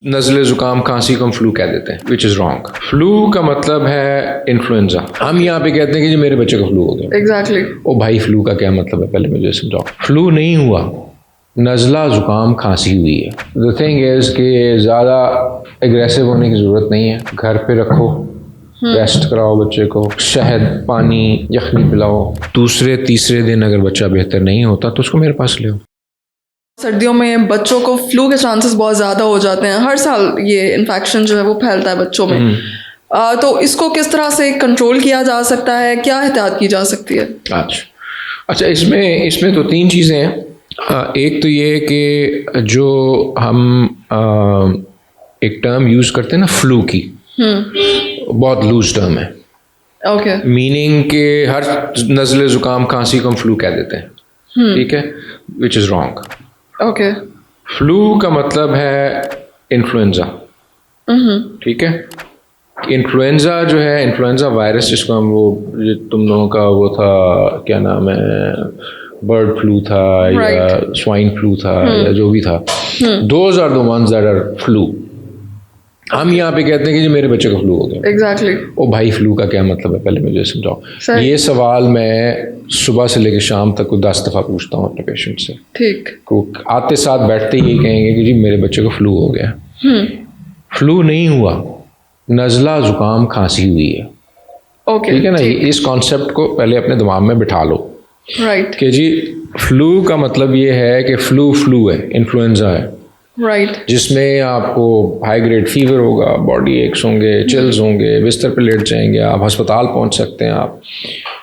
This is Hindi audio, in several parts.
नज़ले ज़ुकाम खांसी को हम फ्लू कह देते हैं, विच इज़ रॉन्ग। फ्लू का मतलब है इन्फ्लुएंजा। हम यहाँ पे कहते हैं कि जी मेरे बच्चे को फ्लू हो गया। एग्जैक्टली। ओ भाई, फ्लू का क्या मतलब है, पहले मुझे समझाओ। फ्लू नहीं हुआ, नज़ला ज़ुकाम खांसी हुई है। द थिंग इज़ कि ज़्यादा एग्रेसिव होने की ज़रूरत नहीं है। घर पे रखो, रेस्ट कराओ बच्चे को, शहद, पानी, यखनी पिलाओ। दूसरे तीसरे दिन अगर बच्चा बेहतर नहीं होता तो उसको मेरे पास ले आओ। सर्दियों में बच्चों को फ्लू के चांसेस बहुत ज़्यादा हो जाते हैं। हर साल ये इन्फेक्शन जो है वो फैलता है बच्चों में। तो इसको किस तरह से कंट्रोल किया जा सकता है, क्या एहतियात की जा सकती है? अच्छा, इसमें तो तीन चीज़ें हैं। एक तो ये कि जो हम एक टर्म यूज़ करते हैं ना फ्लू की, बहुत लूज टर्म है। ओके। मीनिंग के हर नज़ले ज़ुकाम खांसी को हम फ्लू कह देते हैं, ठीक है, which is wrong. Okay. Flu का मतलब है इन्फ्लुएंजा, ठीक है। इन्फ्लुएंजा जो है, इन्फ्लुएंजा वायरस जिसको हम वो तुम लोगों का वो था, क्या नाम है, बर्ड फ्लू था या स्वाइन फ्लू था या जो भी था, those are the ones that are flu. हम यहाँ पे कहते हैं कि जी मेरे बच्चे को फ्लू हो गया। एग्जैक्टली। ओ भाई, फ्लू का क्या मतलब है, पहले मुझे समझाओ। ये सवाल मैं सुबह से लेकर शाम तक को 10 दफ़ा पूछता हूँ अपने पेशेंट से। ठीक। को आते साथ बैठते ही कहेंगे कि जी मेरे बच्चे को फ्लू हो गया। फ्लू नहीं हुआ, नज़ला ज़ुकाम खांसी हुई है। ओके, ठीक है ना। इस कॉन्सेप्ट को पहले अपने दिमाग में बिठा लो। राइट। कि जी फ्लू का मतलब ये है कि फ्लू है, इन्फ्लुएंजा है, राइट। जिसमें आपको हाई ग्रेड फीवर होगा, बॉडी एक्स होंगे, चिल्स होंगे, बिस्तर पे लेट जाएंगे आप, अस्पताल पहुंच सकते हैं आप।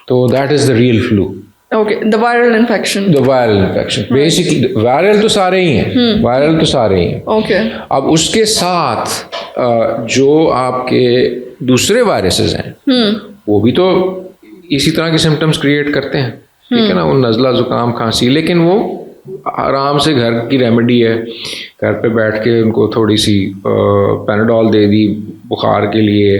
तो that is the real flu. Okay, the viral infection. The viral infection, basically viral तो सारे ही हैं, वायरल तो सारे ही हैं। ओके। अब उसके साथ जो आपके दूसरे वायरसेस हैं वो भी तो इसी तरह के सिम्टम्स क्रिएट करते हैं, ठीक है ना। वो नज़ला ज़ुकाम खांसी, लेकिन वो आराम से घर की रेमेडी है। घर पे बैठ के उनको थोड़ी सी पैनाडोल दे दी बुखार के लिए,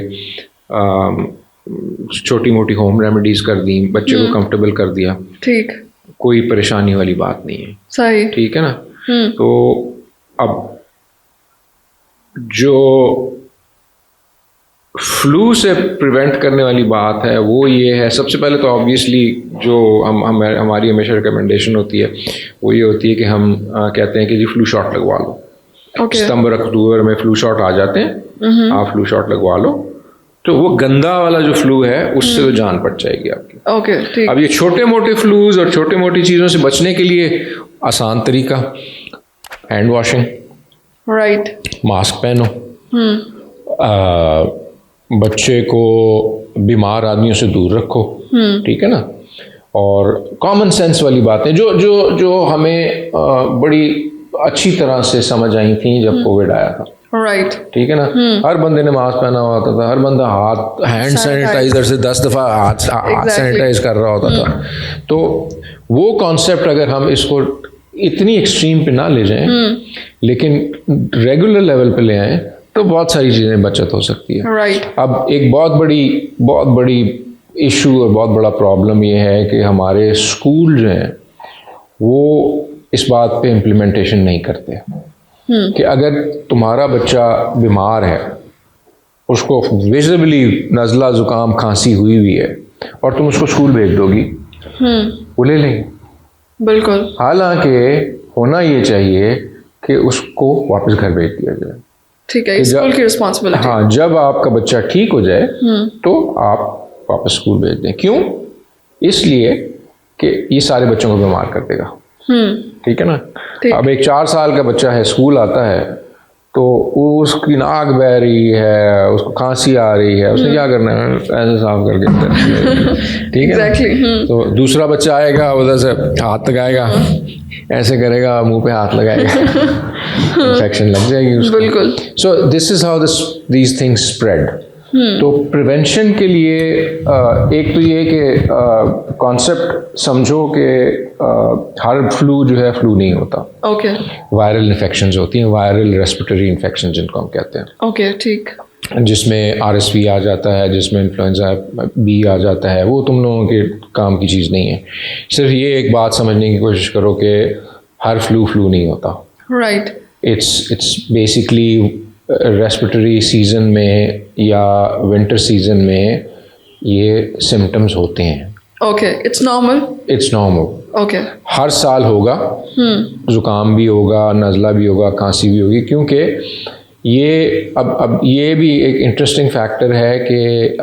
छोटी मोटी होम रेमेडीज़ कर दी, बच्चे को कंफर्टेबल कर दिया, ठीक, कोई परेशानी वाली बात नहीं है। सही, ठीक है ना। तो अब जो फ्लू से प्रिवेंट करने वाली बात है वो ये है, सबसे पहले तो ऑब्वियसली जो हमारी हमेशा रिकमेंडेशन होती है वो ये होती है कि हम कहते हैं कि जी फ्लू शॉट लगवा लो। सितंबर अक्टूबर में फ्लू शॉट आ जाते हैं, आप फ्लू शॉट लगवा लो, तो वो गंदा वाला जो फ्लू है उससे तो जान पड़ जाएगी आपकी। ओके, ठीक। अब ये छोटे मोटे फ्लूज और छोटे मोटी चीज़ों से बचने के लिए आसान तरीका, हैंड वॉशिंग, राइट, मास्क पहनो, बच्चे को बीमार आदमियों से दूर रखो, ठीक है ना। और कॉमन सेंस वाली बातें जो जो जो हमें बड़ी अच्छी तरह से समझ आई थी जब कोविड आया था, राइट, ठीक है ना। हर बंदे ने मास्क पहना हुआ होता था, हर बंदा हैंड सैनिटाइजर से 10 दफ़ा हाथ सैनिटाइज कर रहा होता था। तो वो कॉन्सेप्ट अगर हम इसको इतनी एक्सट्रीम पे ना ले जाएं, लेकिन रेगुलर लेवल पे ले आएं, तो बहुत सारी चीज़ें बचत हो सकती है। राइट। अब एक बहुत बड़ी इशू और बहुत बड़ा प्रॉब्लम ये है कि हमारे स्कूल जो हैं वो इस बात पे इम्प्लीमेंटेशन नहीं करते कि अगर तुम्हारा बच्चा बीमार है, उसको विजिबली नज़ला ज़ुकाम खांसी हुई है और तुम उसको स्कूल भेज दोगी, वो ले लेंगे। बिल्कुल। हालांकि होना ये चाहिए कि उसको वापस घर भेज दिया जाए, ठीक है, स्कूल की रिस्पॉन्सिबिलिटी। हाँ, जब आपका बच्चा ठीक हो जाए तो आप वापस स्कूल भेज दें। क्यों? इसलिए कि ये सारे बच्चों को बीमार कर देगा, ठीक है ना। अब एक 4 साल का बच्चा है, स्कूल आता है तो उसकी नाक बह रही है, उसको खांसी आ रही है, उसने क्या करना है, ऐसे साफ करके ठीक है ना? तो दूसरा बच्चा आएगा, उधर से हाथ लगाएगा, ऐसे करेगा, मुंह पे हाथ लगाएगा, इन्फेक्शन लग जाएगी उसको। बिल्कुल। So this is how these things spread. तो प्रिवेंशन के लिए एक तो ये कि कॉन्सेप्ट समझो कि हर फ्लू जो है फ्लू नहीं होता। ओके। वायरल इन्फेक्शंस होती हैं, वायरल रेस्पिरेटरी इन्फेक्शन जिनको हम कहते हैं। ओके, ठीक। जिसमें RSV आ जाता है, जिसमें इन्फ्लुएंजा B आ जाता है, वो तुम लोगों के काम की चीज़ नहीं है। सिर्फ ये एक बात समझने की कोशिश करो कि हर फ्लू नहीं होता। Right. It's basically respiratory season में या विंटर सीज़न में ये सिम्टम्स होते हैं। Okay, it's normal. It's normal. Okay. हर साल होगा, ज़ुकाम भी होगा, नज़ला भी होगा, खांसी भी होगी, क्योंकि ये अब ये भी एक इंटरेस्टिंग फैक्टर है कि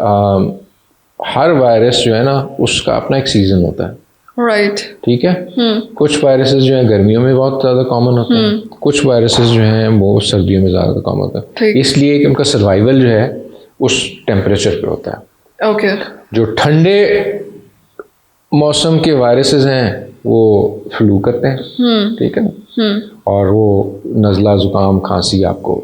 हर वायरस जो है ना उसका अपना एक सीज़न होता है। राइट। ठीक है। कुछ वायरसेस जो हैं गर्मियों में बहुत ज़्यादा कॉमन होते हैं, कुछ वायरसेस जो हैं वो सर्दियों में ज़्यादा कॉमन होता है, इसलिए कि उनका सर्वाइवल जो है उस टेम्परेचर पे होता है। ओके। जो ठंडे मौसम के वायरसेस हैं वो फ्लू करते हैं, ठीक है ना, और वो नज़ला ज़ुकाम खांसी आपको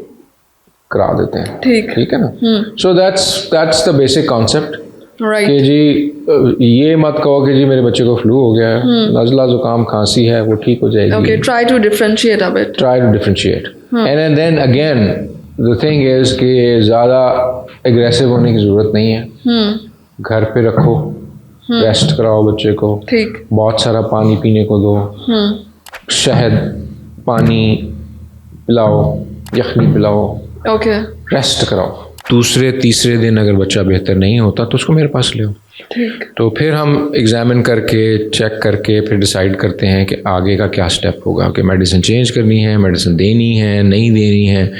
करा देते हैं। ठीक है ना। So that's the basic concept कि जी ये मत कहो कि जी मेरे बच्चे को फ्लू हो गया है, नज़ला ज़ुकाम खांसी है, वो ठीक हो जाएगी। Okay, try to differentiate a bit. Try to differentiate and then again the thing is कि ज़्यादा एग्रेसिव होने की ज़रूरत नहीं है। घर पे रखो, रेस्ट कराओ बच्चे को, ठीक, बहुत सारा पानी पीने को दो, शहद पानी पिलाओ, यखनी पिलाओ, ओके, रेस्ट कराओ। दूसरे तीसरे दिन अगर बच्चा बेहतर नहीं होता तो उसको मेरे पास ले आओ। ठीक। तो फिर हम एग्जामिन करके चेक करके फिर डिसाइड करते हैं कि आगे का क्या स्टेप होगा, कि मेडिसिन चेंज करनी है, मेडिसिन देनी है, नहीं देनी है।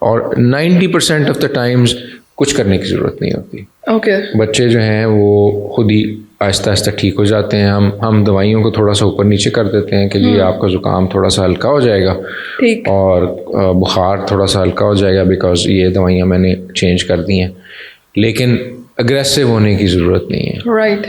और 90% ऑफ द टाइम्स कुछ करने की ज़रूरत नहीं होती। ओके। बच्चे जो हैं वो खुद ही आहिस्ता आहिस्ता ठीक हो जाते हैं। हम दवाइयों को थोड़ा सा ऊपर नीचे कर देते हैं कि जी आपका ज़ुकाम थोड़ा सा हल्का हो जाएगा, ठीक, और बुखार थोड़ा सा हल्का हो जाएगा बिकॉज ये दवाइयाँ मैंने चेंज कर दी हैं, लेकिन अग्रेसिव होने की ज़रूरत नहीं है। राइट।